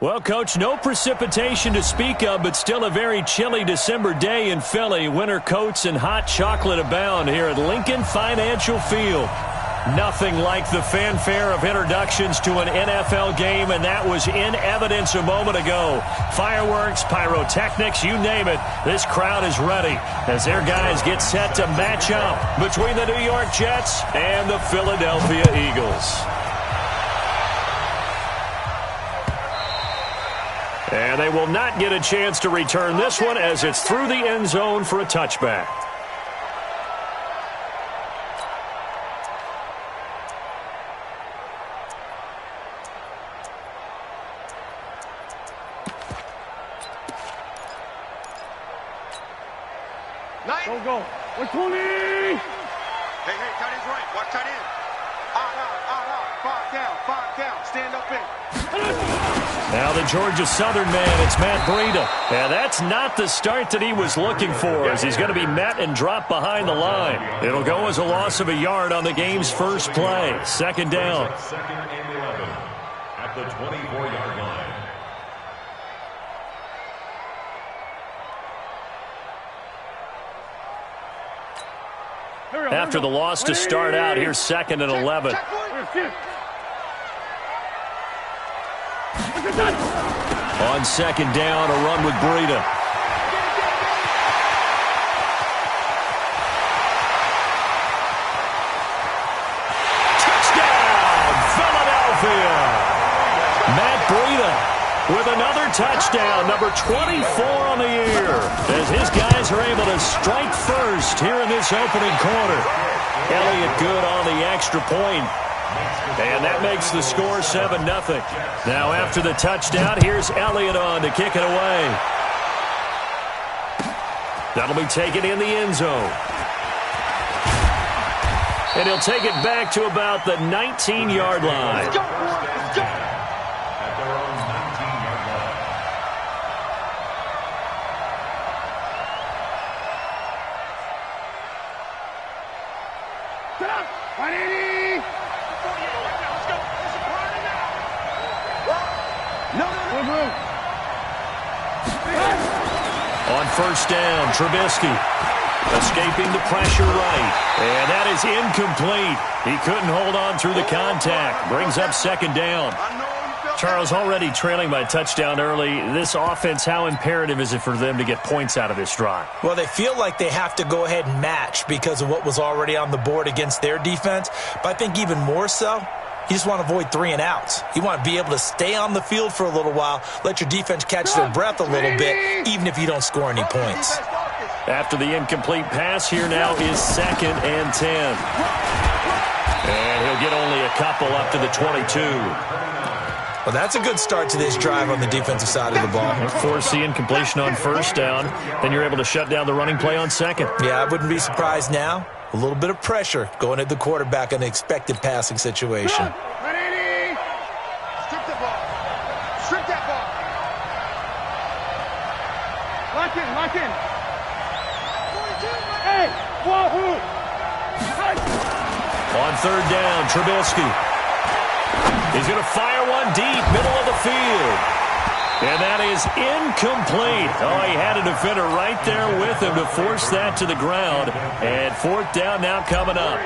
Well, Coach, no precipitation to speak of, but still a very chilly December day in Philly. Winter coats and hot chocolate abound here at Lincoln Financial Field. Nothing like the fanfare of introductions to an NFL game, and that was in evidence a moment ago. Fireworks, pyrotechnics, you name it. This crowd is ready as their guys get set to match up between the New York Jets and the Philadelphia Eagles. And they will not get a chance to return this one as it's through the end zone for a touchback. Go. 120. Hey, tight end's right. Watch tight end. Out. 5 down. Stand up in. Now the Georgia Southern man, it's Matt Breida. And that's not the start that he was looking for, as he's going to be met and dropped behind the line. It'll go as a loss of a yard on the game's first play. Second down. Second and 11 at the 24-yard line. After the loss to start out, here's second and 11. On second down, a run with Breida. Touchdown, Philadelphia! Matt Breida with another touchdown, number 24 on the year, as his guys are able to strike first here in this opening quarter. Elliott good on the extra point. And that makes the score 7-0. Now after the touchdown, here's Elliott on to kick it away. That'll be taken in the end zone. And he'll take it back to about the 19-yard line. On first down, Trubisky escaping the pressure right. And that is incomplete. He couldn't hold on through the contact. Brings up second down. Charles, already trailing by a touchdown early. This offense, how imperative is it for them to get points out of this drive? Well, they feel like they have to go ahead and match because of what was already on the board against their defense. But I think even more so, you just want to avoid 3 and outs. You want to be able to stay on the field for a little while, let your defense catch their breath a little bit, even if you don't score any points. After the incomplete pass, here now is second and 10. And he'll get only a couple up to the 22. Well, that's a good start to this drive on the defensive side of the ball. Force the incompletion on first down, then you're able to shut down the running play on second. Yeah, I wouldn't be surprised now. A little bit of pressure going at the quarterback in an expected passing situation. Strip that ball. Lock in. Hey, wahoo! On third down, Trubisky. He's going to fire one deep, middle of the field. And that is incomplete. Oh, he had a defender right there with him to force that to the ground. And fourth down now coming up.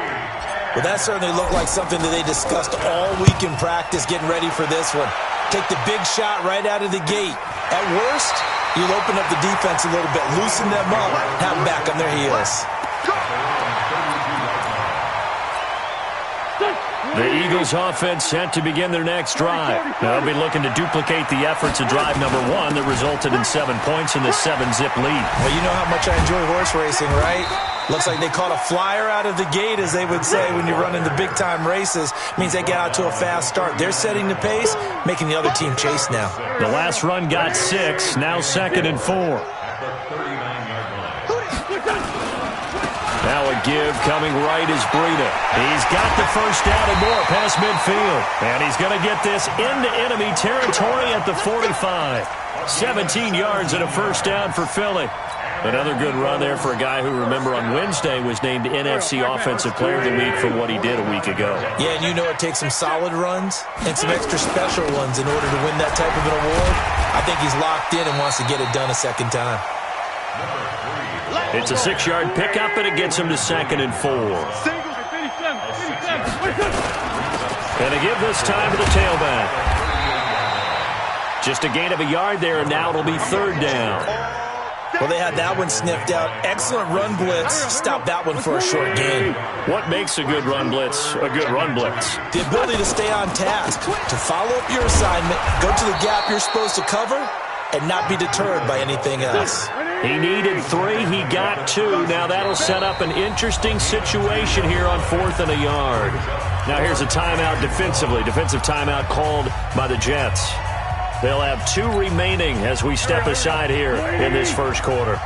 Well, that certainly looked like something that they discussed all week in practice, getting ready for this one. Take the big shot right out of the gate. At worst, you'll open up the defense a little bit, loosen them up, have them back on their heels. The Eagles offense set to begin their next drive. They'll be looking to duplicate the efforts of drive number 1 that resulted in 7 points in the 7-zip lead. Well, you know how much I enjoy horse racing, right? Looks like they caught a flyer out of the gate, as they would say when you're running the big-time races. Means they get out to a fast start. They're setting the pace, making the other team chase now. The last run got 6, now second and 4. Now a give coming right is Breida. He's got the first down and more past midfield. And he's going to get this into enemy territory at the 45. 17 yards and a first down for Philly. Another good run there for a guy who, remember, on Wednesday was named NFC Offensive Player of the Week for what he did a week ago. Yeah, and you know it takes some solid runs and some extra special ones in order to win that type of an award. I think he's locked in and wants to get it done a second time. It's a 6-yard pickup, and it gets him to second and 4. And a give this time to the tailback. Just a gain of a yard there, and now it'll be third down. Well, they had that one sniffed out. Excellent run blitz. Stop that one for a short gain. What makes a good run blitz a good run blitz? The ability to stay on task, to follow up your assignment, go to the gap you're supposed to cover, and not be deterred by anything else. He needed 3. He got 2. Now that'll set up an interesting situation here on 4th and a yard. Now here's a timeout defensively. Defensive timeout called by the Jets. They'll have 2 remaining as we step aside here in this first quarter.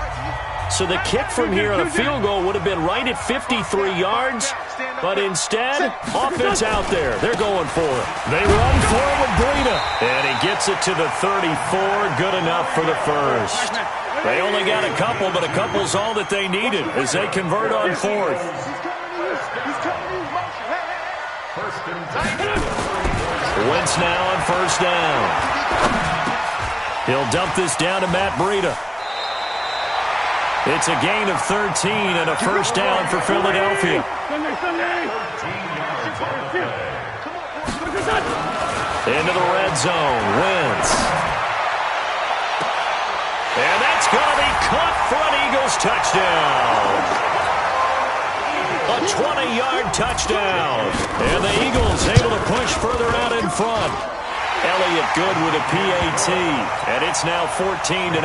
So the kick from here on a field goal would have been right at 53 yards, but instead, offense out there. They're going for it. They run for it with Breida, and he gets it to the 34. Good enough for the first. They only got a couple, but a couple's all that they needed as they convert on 4th. Wentz now on first down. He'll dump this down to Matt Breida. It's a gain of 13 and a first down for Philadelphia. Into the red zone. Wentz. And that's going to be caught for an Eagles touchdown. A 20-yard touchdown. And the Eagles able to push further out in front. Elliott good with a PAT. And it's now 14-0.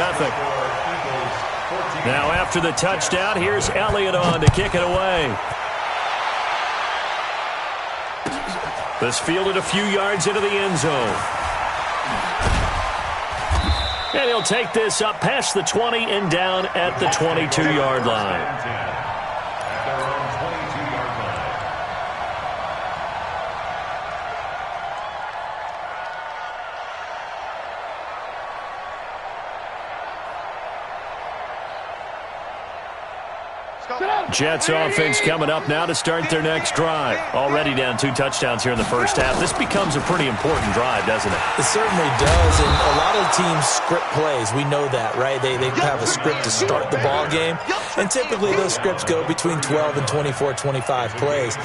Now after the touchdown, here's Elliott on to kick it away. This fielded a few yards into the end zone. And he'll take this up past the 20 and down at the 22-yard line. Jets offense coming up now to start their next drive. Already down 2 touchdowns here in the first half. This becomes a pretty important drive, doesn't it? It certainly does, and a lot of teams script plays. We know that, right? They have a script to start the ball game, and typically those scripts go between 12 and 24, 25 plays.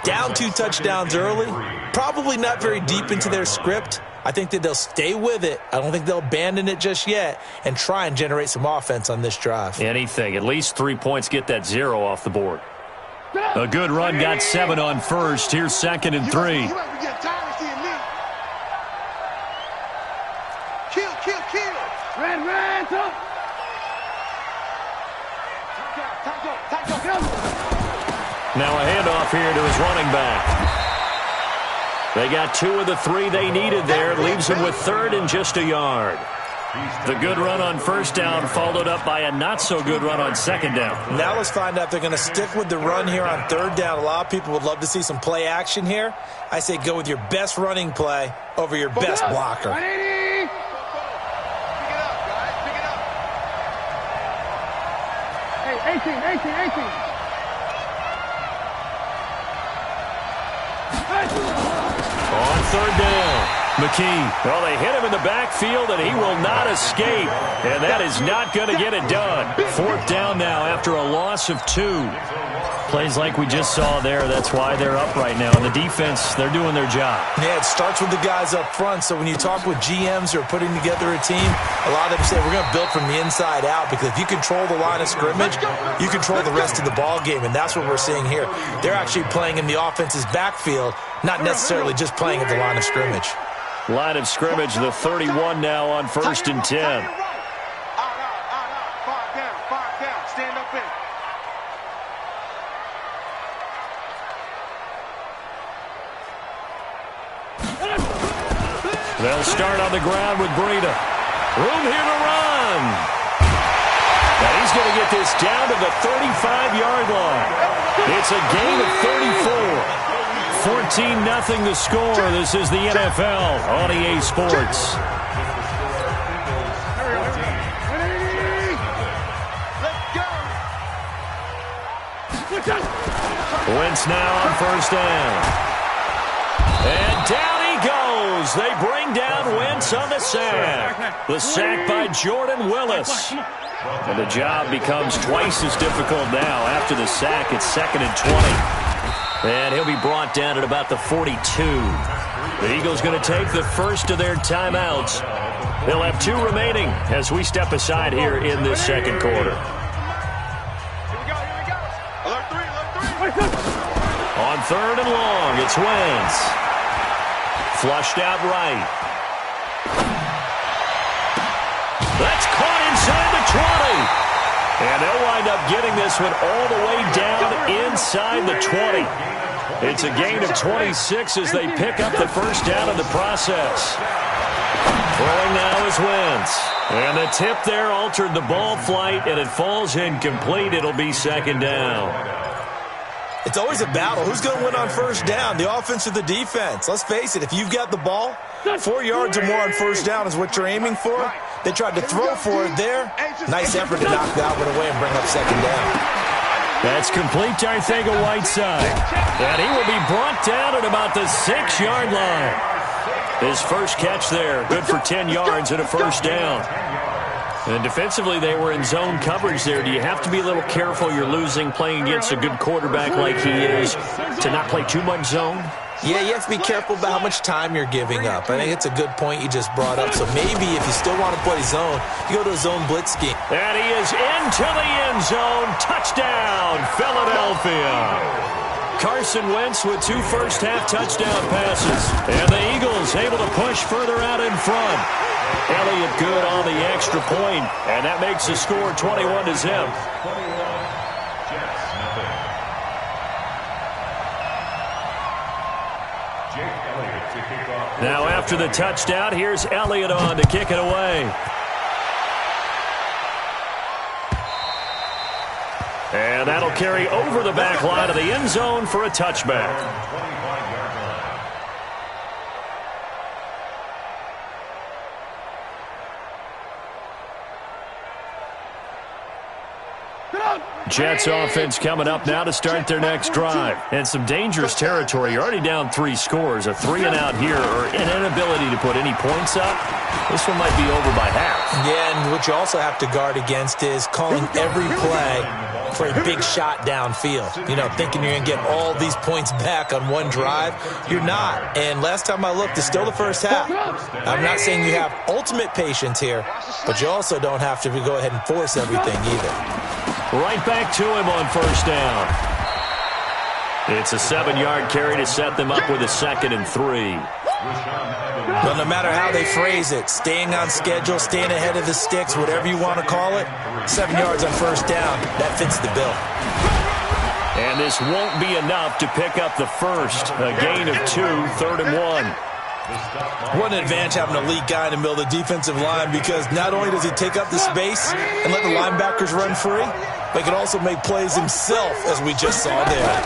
Down 2 touchdowns early, probably not very deep into their script. I think that they'll stay with it. I don't think they'll abandon it just yet and try and generate some offense on this drive. Anything. At least 3 points, get that 0 off the board. A good run, got 7 on first. Here's 2nd and 3. Kill. Red, up. Now a handoff here to his running back. They got 2 of the 3 they needed there. Leaves them with 3rd and just a yard. The good run on first down followed up by a not-so-good run on 2nd down. Now let's find out if they're going to stick with the run here on 3rd down. A lot of people would love to see some play action here. I say go with your best running play over your best blocker. Pick it up, guys. Pick it up. Hey, 18. On 3rd down, McKee. Well, they hit him in the backfield, and he will not escape. And that is not going to get it done. 4th down now after a loss of 2. Plays like we just saw there. That's why they're up right now. And the defense, they're doing their job. Yeah, it starts with the guys up front. So when you talk with GMs who are putting together a team, a lot of them say we're going to build from the inside out, because if you control the line of scrimmage, you control the rest of the ball game, and that's what we're seeing here. They're actually playing in the offense's backfield, not necessarily just playing at the line of scrimmage. Line of scrimmage, the 31 now on 1st and 10. Out. 5 down. Stand up in. They'll start on the ground with Breida. Room here to run. And he's going to get this down to the 35-yard line. It's a gain of 34. 14-0 the score. This is the NFL on EA Sports. Wentz now on first down. And down he goes. They bring down Wentz on the sack. The sack by Jordan Willis. And the job becomes twice as difficult now. After the sack, it's 2nd and 20. And he'll be brought down at about the 42. The Eagles going to take the first of their timeouts. They'll have 2 remaining as we step aside here in this second quarter. On 3rd and long, it's Wentz. Flushed out right. And they'll wind up getting this one all the way down inside the 20. It's a gain of 26 as they pick up the first down in the process. Throwing now is Wentz. And the tip there altered the ball flight, and it falls incomplete. It'll be second down. It's always a battle. Who's going to win on first down, the offense or the defense? Let's face it, if you've got the ball, 4 yards or more on first down is what you're aiming for. They tried to throw for it there. Nice effort to knock that one away and bring up second down. That's complete to Arcega-Whiteside. And he will be brought down at about the 6-yard line. His first catch there, good for 10 yards and a first down. And defensively, they were in zone coverage there. Do you have to be a little careful? You're losing playing against a good quarterback like he is to not play too much zone? Yeah, you have to be careful about how much time you're giving up. I think it's a good point you just brought up. So maybe if you still want to play zone, you go to a zone blitz scheme. And he is into the end zone. Touchdown, Philadelphia. Carson Wentz with 2 first-half touchdown passes. And the Eagles able to push further out in front. Elliott good on the extra point, and that makes the score 21-0. Now after the touchdown, here's Elliott on to kick it away. And that'll carry over the back line of the end zone for a touchback. Jets offense coming up now to start their next drive. And some dangerous territory. You're already down 3 scores. A 3-and-out here or an inability to put any points up. This one might be over by half. Yeah, and what you also have to guard against is calling every play for a big shot downfield. You know, thinking you're going to get all these points back on one drive. You're not. And last time I looked, it's still the first half. I'm not saying you have ultimate patience here, but you also don't have to go ahead and force everything either. Right back to him on first down. It's a 7-yard carry to set them up with a 2nd and 3. Well, no matter how they phrase it, staying on schedule, staying ahead of the sticks, whatever you want to call it, 7 yards on first down, that fits the bill. And this won't be enough to pick up the first. A gain of 2, 3rd and 1. What an advantage having a elite guy in the middle of the defensive line, because not only does he take up the space and let the linebackers run free, but he can also make plays himself, as we just saw there.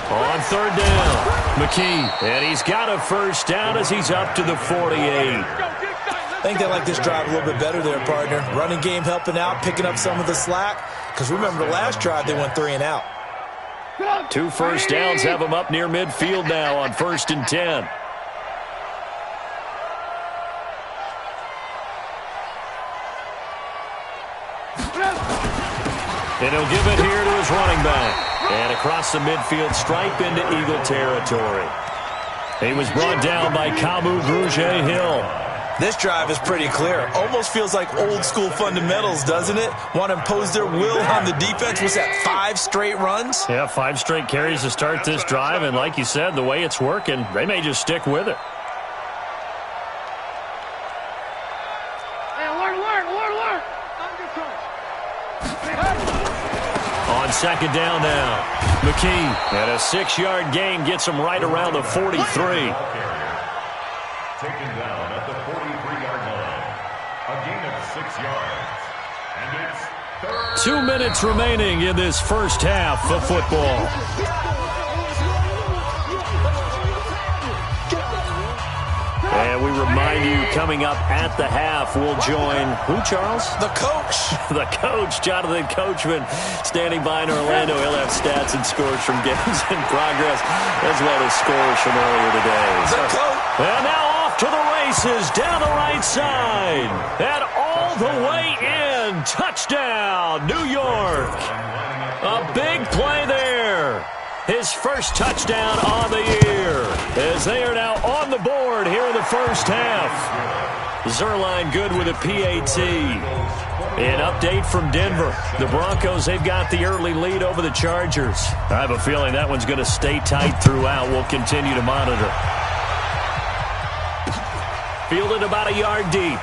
On 3rd down, McKee. And he's got a first down as he's up to the 48. I think they like this drive a little bit better there, partner. Running game helping out, picking up some of the slack. Because remember, the last drive they went 3-and-out. 2 first downs have them up near midfield now on 1st and 10. And he'll give it here to his running back. And across the midfield stripe into Eagle territory. He was brought down by Kamu Grugier-Hill. This drive is pretty clear. Almost feels like old-school fundamentals, doesn't it? Want to impose their will on the defense. Was that 5 straight runs? Yeah, 5 straight carries to start this drive. And like you said, the way it's working, they may just stick with it. On 2nd down now, McKee. And a 6-yard gain gets him right around the 43. Taken down at the 43-yard line. A gain of 6 yards. And it's 2 minutes remaining in this first half of football. And we remind you, coming up at the half, we'll join who, Charles? The coach. The coach, Jonathan Coachman, standing by in Orlando. He'll have stats and scores from games in progress, as well as scores from earlier today. The coach. And now off to the races, down the right side. And all the way in. Touchdown, New York. A big play there. His first touchdown on the year, as they are now on the board here in the first half. Zerline good with a PAT. An update from Denver. The Broncos, they've got the early lead over the Chargers. I have a feeling that one's going to stay tight throughout. We'll continue to monitor. Fielded about a yard deep.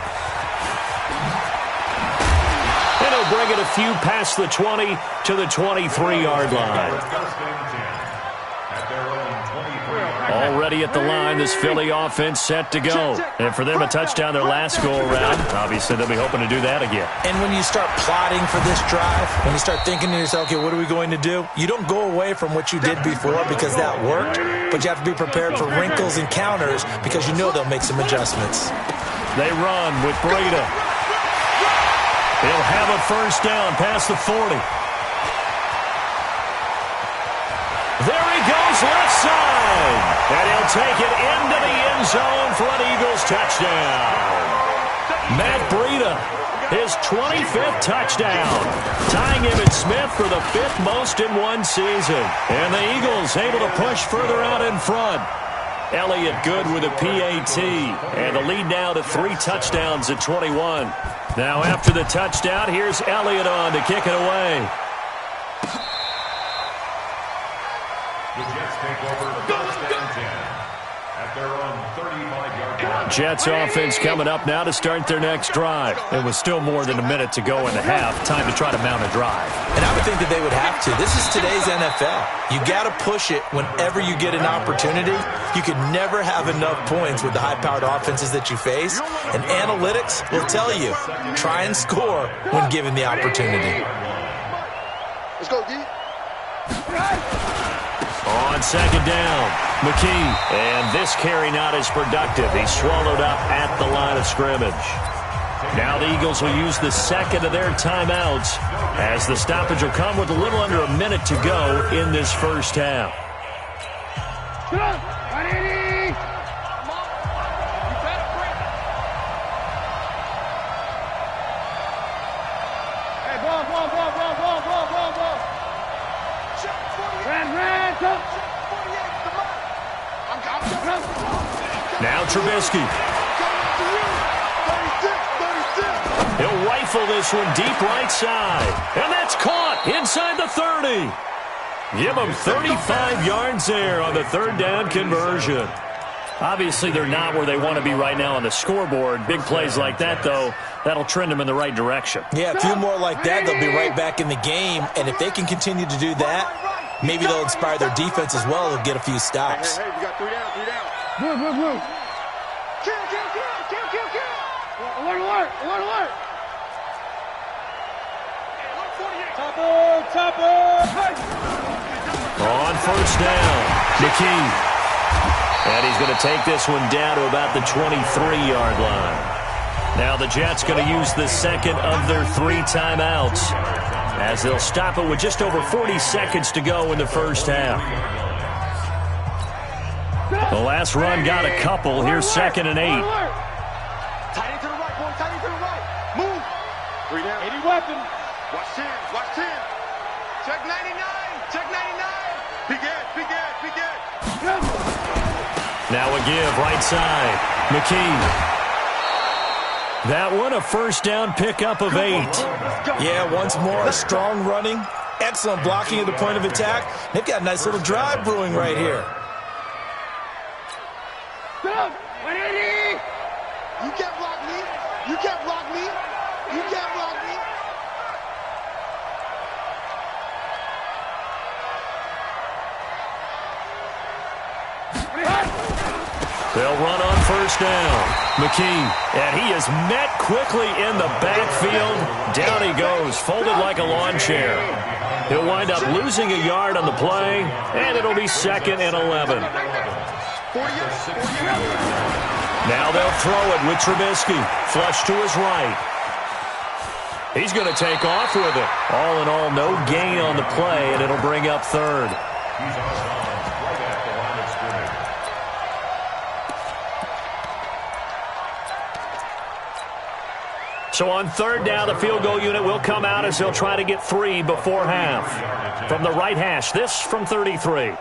And bring it a few past the 20 to the 23-yard line. Already at the line, this Philly offense set to go. And for them, a touchdown their last go-around. Obviously, they'll be hoping to do that again. And when you start plotting for this drive, when you start thinking to yourself, okay, what are we going to do? You don't go away from what you did before because that worked, but you have to be prepared for wrinkles and counters because you know they'll make some adjustments. They run with Breida. He'll have a first down past the 40. There he goes, left side. And he'll take it into the end zone for an Eagles touchdown. Matt Breida, his 25th touchdown, tying him and Smith for the 5th most in one season. And the Eagles able to push further out in front. Elliott good with a PAT. And the lead now to 3 touchdowns at 21. Now after the touchdown, here's Elliott on to kick it away. The Jets take over first and 10 at their own 35-yard line. Jets offense coming up now to start their next drive. It was still more than a minute to go in the half. Time to try to mount a drive. And I would think that they would have to. This is today's NFL. You got to push it whenever you get an opportunity. You can never have enough points with the high-powered offenses that you face. And analytics will tell you, try and score when given the opportunity. Let's go, D. On second down, McKee. And this carry not as productive. He's swallowed up at the line of scrimmage. Now the Eagles will use the second of their timeouts as the stoppage will come with a little under a minute to go in this first half. Now Trubisky. He'll rifle this one deep right side. And that's caught inside the 30. Give them 35 yards there on the third down conversion. Obviously, they're not where they want to be right now on the scoreboard. Big plays like that, though, that'll trend them in the right direction. Yeah, a few more like that, they'll be right back in the game. And if they can continue to do that, maybe they'll inspire their defense as well. They'll get a few stops. Hey, we got 3 down, 3 down. Blue. Kill. Alert. Topper. On first down, McKee. And he's going to take this one down to about the 23-yard line. Now the Jets going to use the second of their 3 timeouts as they'll stop it with just over 40 seconds to go in the first half. The last run got a couple. Here's 2nd and 8. Tight end to the right, boy. Tight end to the right. Move. 3 down. 80 weapon. Watch 10. Check 99. Big Ed. Now a give right side. McKee. That one a first down pickup of 8. Yeah, once more, strong running, excellent blocking at the point of attack. They've got a nice little drive brewing right here. Go. 180. You can't block me. They'll run on first down. McKee, and he is met quickly in the backfield. Down he goes, folded like a lawn chair. He'll wind up losing a yard on the play, and it'll be 2nd and 11. Now they'll throw it with Trubisky. Flush to his right. He's going to take off with it. All in all, no gain on the play, and it'll bring up 3rd. He's on downs right at the line of scrimmage. So on 3rd down, the field goal unit will come out as they'll try to get 3 before half. From the right hash, this from 33.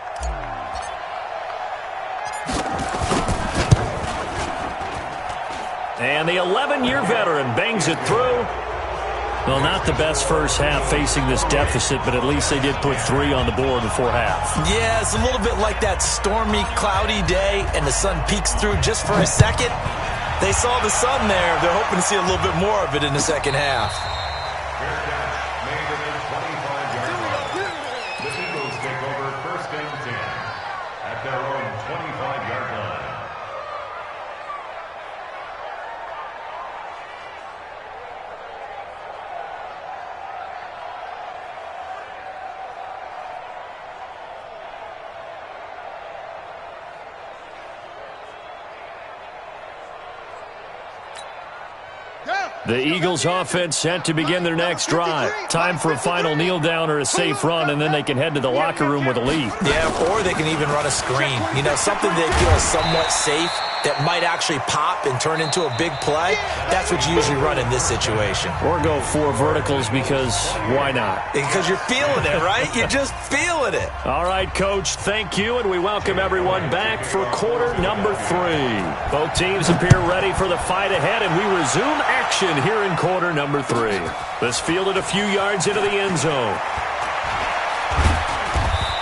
And the 11-year veteran bangs it through. Well, not the best first half facing this deficit, but at least they did put 3 on the board before half. Yeah, it's a little bit like that stormy, cloudy day, and the sun peeks through just for a second. They saw the sun there. They're hoping to see a little bit more of it in the second half. Second and 25-yard line. The Eagles take over first and 10 at their own 25-yard line. The Eagles offense set to begin their next drive. Time for a final kneel down or a safe run, and then they can head to the locker room with a lead. Yeah, or they can even run a screen. You know, something they feel is somewhat safe that might actually pop and turn into a big play. That's what you usually run in this situation. Or go 4 verticals because why not? Because you're feeling it, right? You're just feeling it. All right, Coach, thank you, and we welcome everyone back for quarter number 3. Both teams appear ready for the fight ahead, and we resume action here in quarter number 3. This fielded a few yards into the end zone.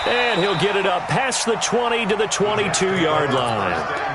And he'll get it up past the 20 to the 22-yard line.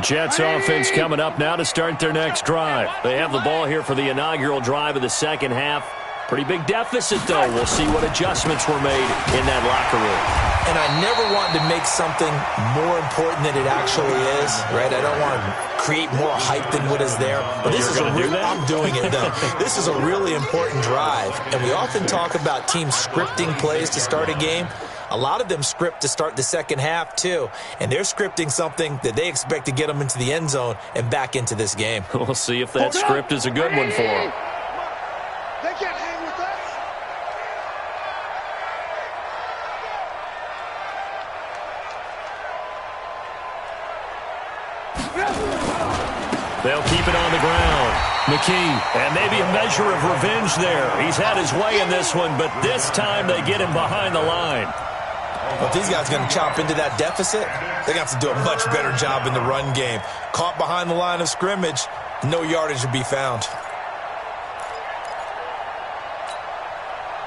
Jets offense coming up now to start their next drive. They have the ball here for the inaugural drive of the second half. Pretty big deficit, though. We'll see what adjustments were made in that locker room. And I never want to make something more important than it actually is, right? I don't want to create more hype than what is there. But this is I'm doing it, though. This is a really important drive. And we often talk about teams scripting plays to start a game. A lot of them script to start the second half, too. And they're scripting something that they expect to get them into the end zone and back into this game. We'll see if that script is a good one for them. They can't hang with us. They'll keep it on the ground. McKee, and maybe a measure of revenge there. He's had his way in this one, but this time they get him behind the line. Well, if these guys are going to chop into that deficit, they're going to have to do a much better job in the run game. Caught behind the line of scrimmage, no yardage to be found.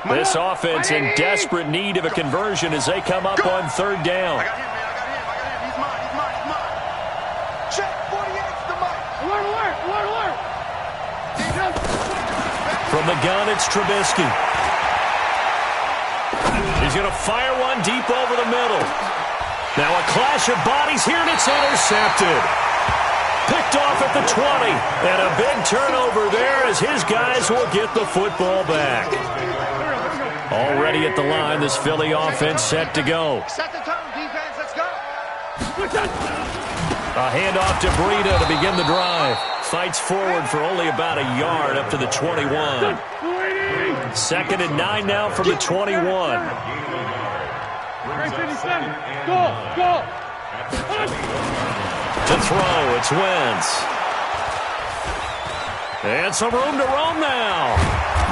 This offense in desperate need of a conversion as they come up on third down. I got him, man. I got him. He's mine. Check, 48's the mic. Alert. From the gun, it's Trubisky. He's going to fire one deep over the middle. Now a clash of bodies here, and it's intercepted. Picked off at the 20. And a big turnover there as his guys will get the football back. Already at the line, this Philly offense set to go. Set the tone, defense. Let's go. A handoff to Breida to begin the drive. Fights forward for only about a yard up to the 21. Second and 9 now from the 21. Go. To throw, it's Wentz. And some room to roam now.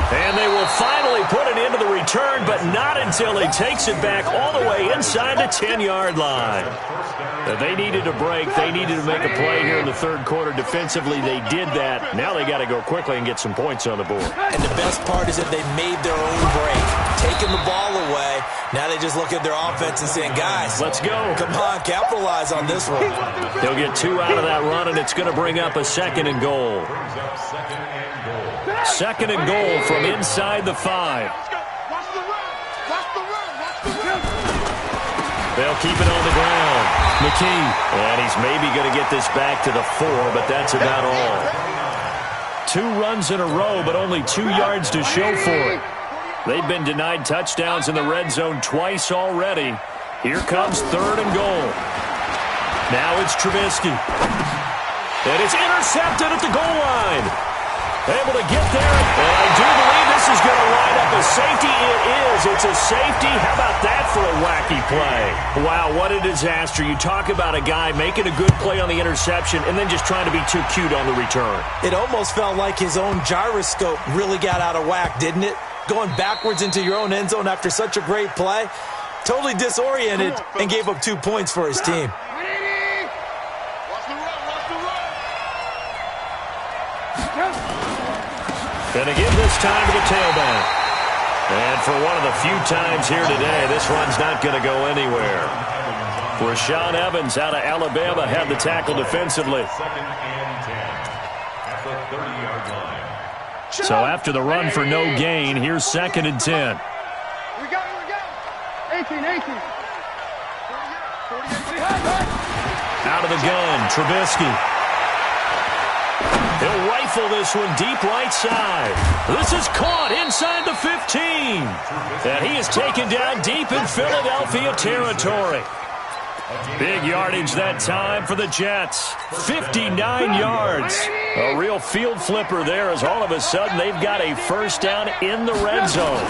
And they will finally put it into the return, but not until he takes it back all the way inside the 10-yard line. They needed a break. They needed to make a play here in the third quarter. Defensively, they did that. Now they got to go quickly and get some points on the board. And the best part is that they made their own break. Taking the ball away. Now they just look at their offense and saying, guys, let's go. Come on, capitalize on this one. They'll get 2 out of that run, and it's going to bring up a second and goal. Second and goal from inside the 5. Watch the run. They'll keep it on the ground. McKee, and he's maybe going to get this back to the 4, but that's about all. 2 runs in a row, but only 2 yards to show for it. They've been denied touchdowns in the red zone twice already. Here comes third and goal. Now it's Trubisky. And it's intercepted at the goal line. Able to get there, and I do believe this is going to line up a safety. It is. It's a safety. How about that for a wacky play? Wow, what a disaster. You talk about a guy making a good play on the interception and then just trying to be too cute on the return. It almost felt like his own gyroscope really got out of whack, didn't it? Going backwards into your own end zone after such a great play. Totally disoriented and gave up 2 points for his team. Going to give this time to the tailback. And for one of the few times here today, this run's not going to go anywhere. Rashaan Evans out of Alabama had the tackle defensively. 2nd and 10 at the 30-yard line. So after the run for no gain, here's 2nd and 10. Here we go. 18. Out of the gun, Trubisky. He'll rifle this one deep right side. This is caught inside the 15. And he is taken down deep in Philadelphia territory. Big yardage that time for the Jets. 59 yards. A real field flipper there as all of a sudden they've got a first down in the red zone.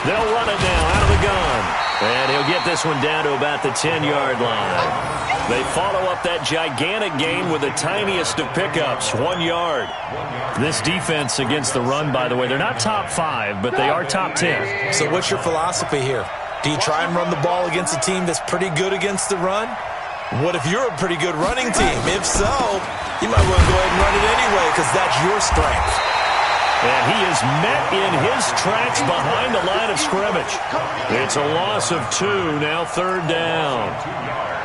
They'll run it now out of the gun. And he'll get this one down to about the 10-yard line. They follow up that gigantic gain with the tiniest of pickups, 1 yard. This defense against the run, by the way, they're not top 5, but they are top 10. So what's your philosophy here? Do you try and run the ball against a team that's pretty good against the run? What if you're a pretty good running team? If so, you might want to go ahead and run it anyway because that's your strength. And he is met in his tracks behind the line of scrimmage. It's a loss of 2, now 3rd down.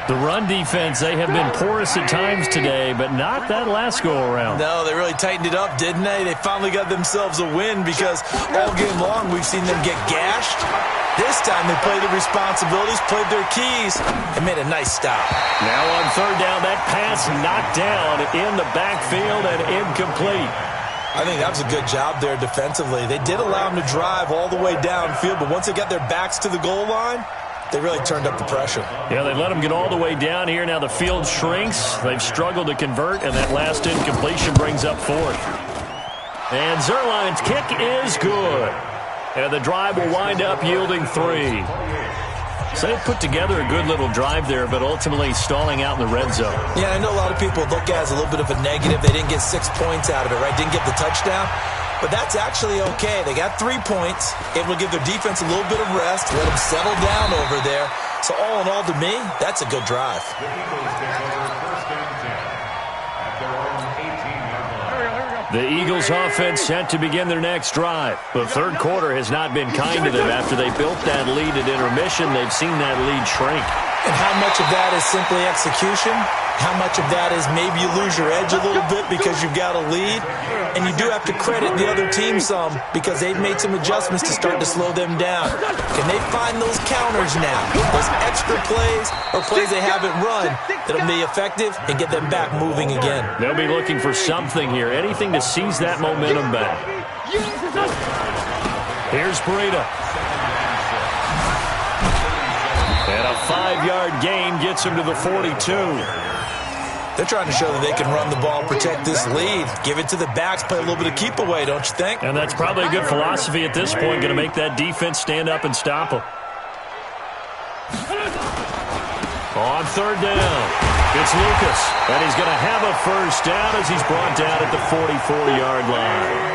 The run defense, they have been porous at times today, but not that last go-around. No, they really tightened it up, didn't they? They finally got themselves a win because all game long we've seen them get gashed. This time they played their responsibilities, played their keys, and made a nice stop. Now on 3rd down, that pass knocked down in the backfield and incomplete. I think that was a good job there defensively. They did allow them to drive all the way downfield, but once they got their backs to the goal line, they really turned up the pressure. Yeah, they let them get all the way down here. Now the field shrinks. They've struggled to convert, and that last incompletion brings up 4th. And Zerline's kick is good. And the drive will wind up yielding 3. So they put together a good little drive there, but ultimately stalling out in the red zone. Yeah, I know a lot of people look at it as a little bit of a negative. They didn't get 6 points out of it, right? Didn't get the touchdown. But that's actually okay. They got 3 points. It will give their defense a little bit of rest, let them settle down over there. So all in all, to me, that's a good drive. The Eagles take over 1st and 10 at their own 18-yard line. The Eagles offense set to begin their next drive. The 3rd quarter has not been kind to them. After they built that lead at intermission, they've seen that lead shrink. And how much of that is simply execution? How much of that is maybe you lose your edge a little bit because you've got a lead? And you do have to credit the other team some because they've made some adjustments to start to slow them down. Can they find those counters now? Those extra plays or plays they haven't run that'll be effective and get them back moving again. They'll be looking for something here, anything to seize that momentum back. Here's Breida. And a 5-yard gain gets him to the 42. They're trying to show that they can run the ball, protect this lead, give it to the backs, play a little bit of keep away, don't you think? And that's probably a good philosophy at this point, going to make that defense stand up and stop them. On 3rd down, it's Lucas, and he's going to have a first down as he's brought down at the 44-yard line.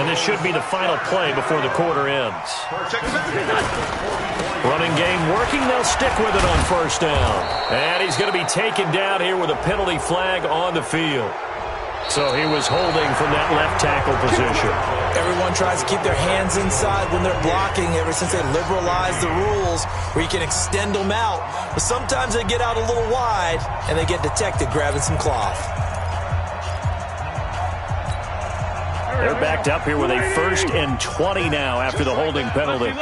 And this should be the final play before the quarter ends. Running game working. They'll stick with it on 1st down. And he's going to be taken down here with a penalty flag on the field. So he was holding from that left tackle position. Everyone tries to keep their hands inside when they're blocking ever since they liberalized the rules where you can extend them out. But sometimes they get out a little wide and they get detected grabbing some cloth. They're backed up here with a 1st and 20 now after the holding penalty.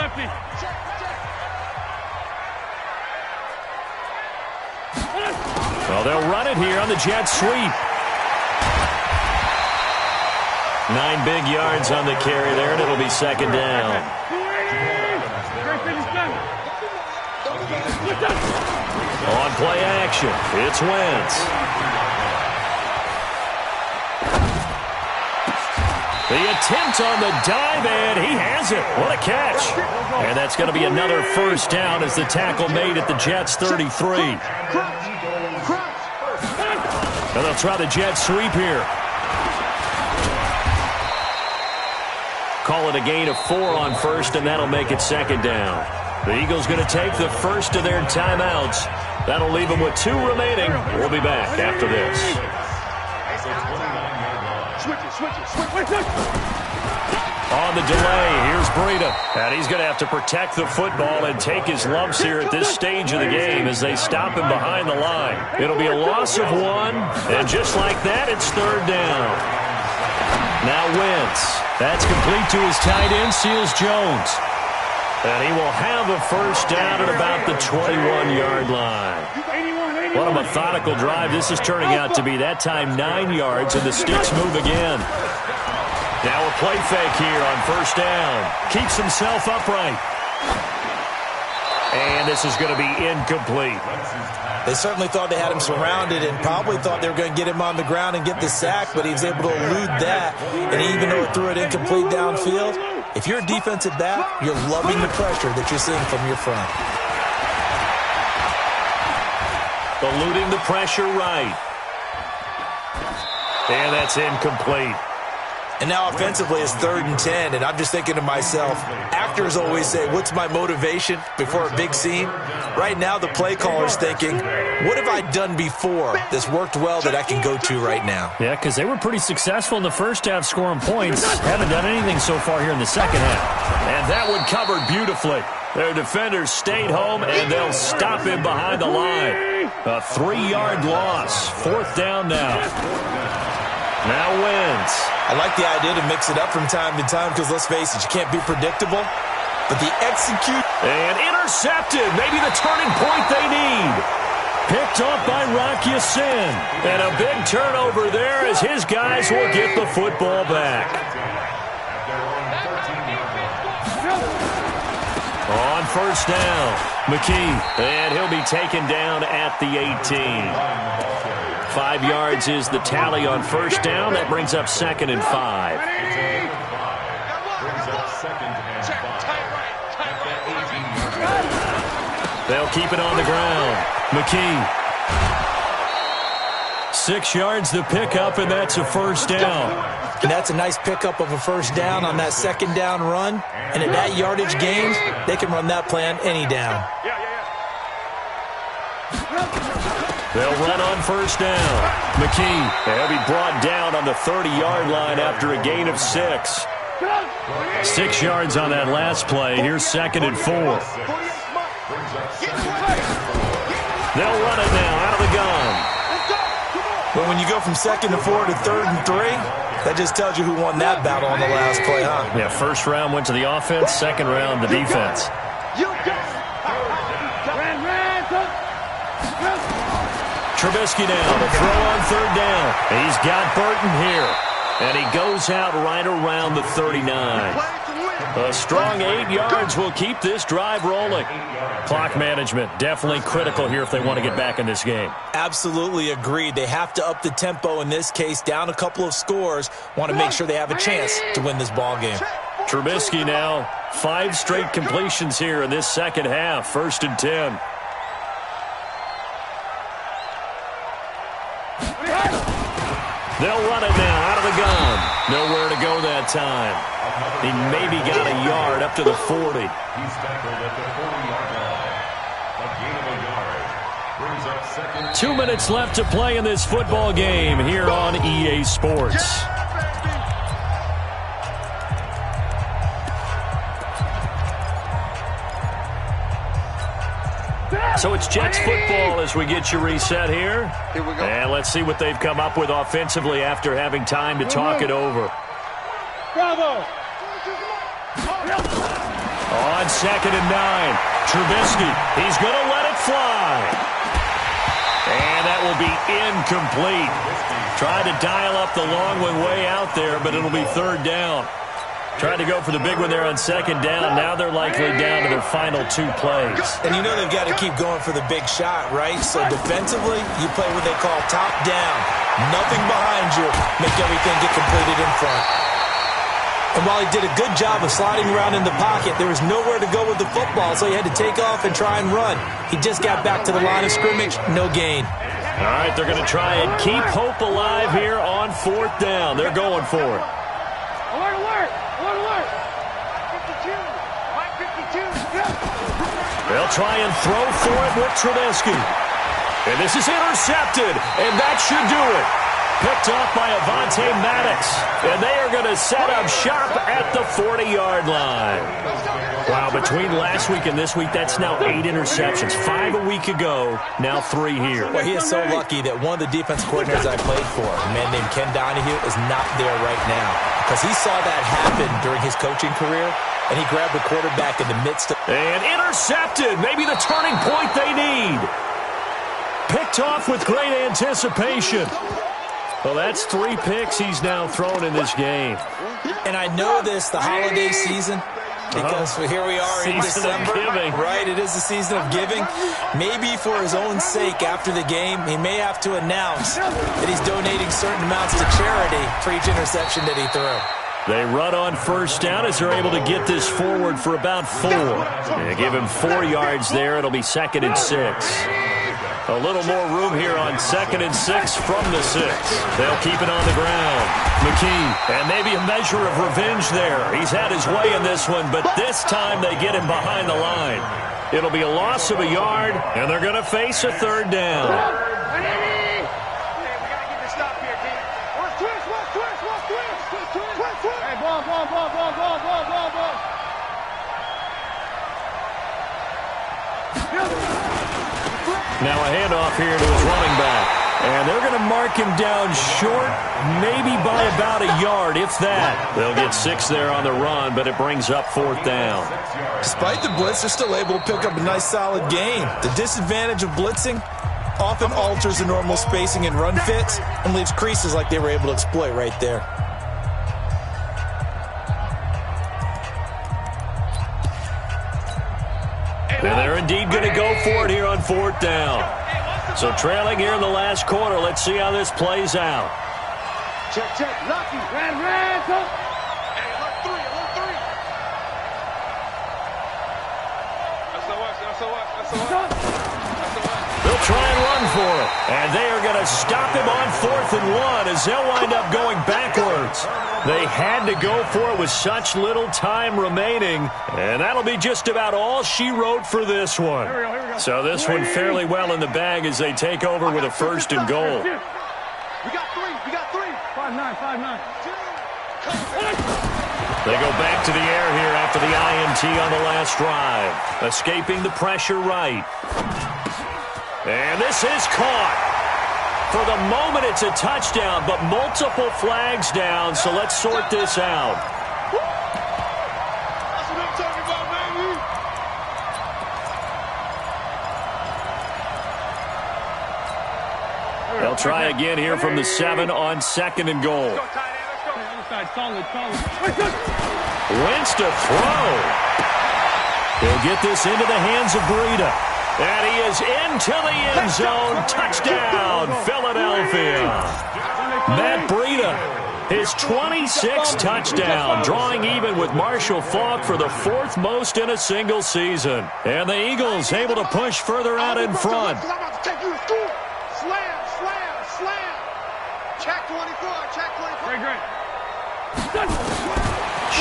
Well, they'll run it here on the jet sweep. 9 big yards on the carry there, and it'll be 2nd down. On play action, it's Wentz. The attempt on the dive, and he has it. What a catch. And that's going to be another first down as the tackle made at the Jets' 33. And they'll try the jet sweep here. Call it a gain of 4 on 1st, and that'll make it 2nd down. The Eagles going to take the first of their timeouts. That'll leave them with 2 remaining. We'll be back after this. Switch it. On the delay, here's Breida. And he's going to have to protect the football and take his lumps here at this stage of the game as they stop him behind the line. It'll be a loss of 1, and just like that, it's third down. Now Wentz. That's complete to his tight end, Seals Jones. And he will have a first down at about the 21-yard line. What a methodical drive this is turning out to be. That time 9 yards, and the sticks move again. Now a play fake here on first down. Keeps himself upright. And this is going to be incomplete. They certainly thought they had him surrounded and probably thought they were going to get him on the ground and get the sack, but he was able to elude that. And even though it threw it incomplete downfield, if you're a defensive back, you're loving the pressure that you're seeing from your front. Eluding the pressure right. And that's incomplete. And now offensively it's 3rd and 10, and I'm just thinking to myself, actors always say, what's my motivation before a big scene? Right now the play caller's thinking, what have I done before that's worked well that I can go to right now? Yeah, because they were pretty successful in the first half scoring points. Haven't done anything so far here in the second half. And that one covered beautifully. Their defenders stayed home, and they'll stop him behind the line. A 3-yard loss. 4th down now. Now Wentz. I like the idea to mix it up from time to time because, let's face it, you can't be predictable. But the execute... And intercepted. Maybe the turning point they need. Picked off by Rock Ya-Sin. And a big turnover there as his guys will get the football back. On first down, McKee. And he'll be taken down at the 18. 5 yards is the tally on first down. That brings up 2nd and 5. They'll keep it on the ground. McKee. 6 yards the pickup, and that's a first down. And that's a nice pickup of a first down on that 2nd down run. And at that yardage gain, they can run that plan any down. They'll run on first down. McKee, he'll be brought down on the 30-yard line after a gain of 6. 6 yards on that last play. Here's 2nd and 4. They'll run it now out of the gun. But when you go from 2nd to 4 to 3rd and 3, that just tells you who won that battle on the last play, huh? Yeah, first round went to the offense, second round the defense. Trubisky now to throw on 3rd down. He's got Burton here. And he goes out right around the 39. A strong 8 yards will keep this drive rolling. Clock management definitely critical here if they want to get back in this game. Absolutely agreed. They have to up the tempo in this case, down a couple of scores. Want to make sure they have a chance to win this ball game. Trubisky now 5 straight completions here in this second half. 1st and 10. They'll run it now out of the gun. Nowhere to go that time. He maybe got a yard up to the 40. He's tackled at the 40-yard line. A gain of a yard. Brings up 2nd. 2 minutes left to play in this football game here on EA Sports. So it's Jets football as we get you reset here. Here we go. And let's see what they've come up with offensively after having time to talk it over. Bravo! On 2nd and 9, Trubisky, he's going to let it fly. And that will be incomplete. Tried to dial up the long one way out there, but it'll be 3rd down. Tried to go for the big one there on 2nd down. Now they're likely down to their final 2 plays. And you know they've got to keep going for the big shot, right? So defensively, you play what they call top down. Nothing behind you. Make everything get completed in front. And while he did a good job of sliding around in the pocket, there was nowhere to go with the football, so he had to take off and try and run. He just got back to the line of scrimmage, no gain. All right, they're going to try and keep hope alive here on 4th down. They're going for it. They'll try and throw for it with Trubisky. And this is intercepted, and that should do it. Picked off by Avonte Maddox. And they are going to set up shop at the 40-yard line. Wow, between last week and this week, that's now 8 interceptions. 5 a week ago, now 3 here. Well, he is so lucky that one of the defense coordinators I played for, a man named Ken Donahue, is not there right now. Because he saw that happen during his coaching career, and he grabbed the quarterback in the midst of... And intercepted. Maybe the turning point they need. Picked off with great anticipation. Well, that's 3 picks he's now thrown in this game. And I know this, the holiday season, because here we are in December. Right, it is the season of giving. Maybe for his own sake after the game, he may have to announce that he's donating certain amounts to charity for each interception that he threw. They run on first down as they're able to get this forward for about 4. They give him 4 yards there. It'll be 2nd and 6. A little more room here on 2nd and 6 from the 6. They'll keep it on the ground. McKee, and maybe a measure of revenge there. He's had his way in this one, but this time they get him behind the line. It'll be a loss of a yard, and they're going to face a 3rd down. Now a handoff here to his running back. And they're going to mark him down short, maybe by about a yard, if that. They'll get 6 there on the run, but it brings up 4th down. Despite the blitz, they're still able to pick up a nice, solid gain. The disadvantage of blitzing often alters the normal spacing and run fits and leaves creases like they were able to exploit right there. And they're indeed going to go for it here on 4th down. So trailing here in the last quarter. Let's see how this plays out. Check, check. Lucky. Red, go. Hey, alert 3, alert 3. That's the watch. They'll try and run for it. And they are going to stop him on 4th and 1 as they'll wind up going backwards. They had to go for it with such little time remaining. And that'll be just about all she wrote for this one. Here we go. So this one fairly well in the bag as they take over with a 1st and goal. We got 3. 5-9. They go back to the air here after the INT on the last drive. Escaping the pressure right. And this is caught. For the moment, it's a touchdown, but multiple flags down, so let's sort this out. That's what I'm talking about, baby. They'll try again here from the 7 on 2nd and goal. Other side, solid. Wentz to throw. He'll get this into the hands of Breida. And he is into the end zone. Touchdown, Philadelphia. Matt Breida, his 26th touchdown, drawing even with Marshall Faulk for the 4th most in a single season. And the Eagles able to push further out in front. I'm about to take you to school. Slam. Check 24, check 24. Great.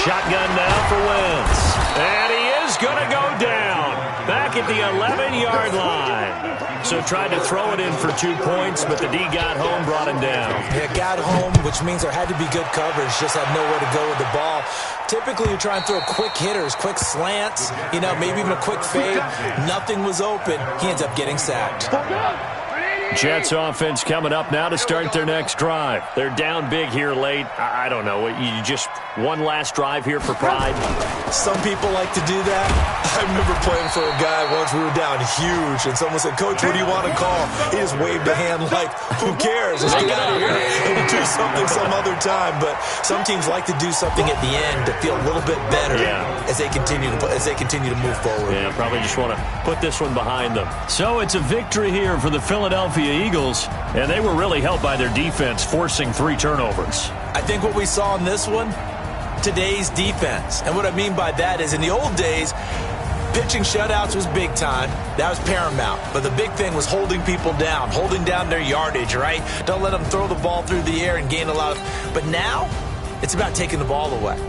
Shotgun now for Wentz. And he is going to go down. Back at the 11-yard line. So tried to throw it in for 2 points, but the D got home, brought him down. Yeah, got home, which means there had to be good coverage. Just had nowhere to go with the ball. Typically, you try and throw quick hitters, quick slants, maybe even a quick fade. Nothing was open. He ends up getting sacked. Jets offense coming up now to start their next drive. They're down big here late. I don't know. You just one last drive here for pride? Some people like to do that. I remember playing for a guy once. We were down huge, and someone said, "Coach, what do you want to call?" He just waved a hand like, "Who cares? Let's get out of here and do something some other time." But some teams like to do something at the end to feel a little bit better as they continue to move forward. Yeah, probably just want to put this one behind them. So it's a victory here for the Philadelphia Eagles, and they were really helped by their defense, forcing 3 turnovers. I think what we saw in this one, today's defense. And what I mean by that is in the old days, pitching shutouts was big time. That was paramount. But the big thing was holding people down, holding down their yardage, right? Don't let them throw the ball through the air and gain a lot of... But now, it's about taking the ball away.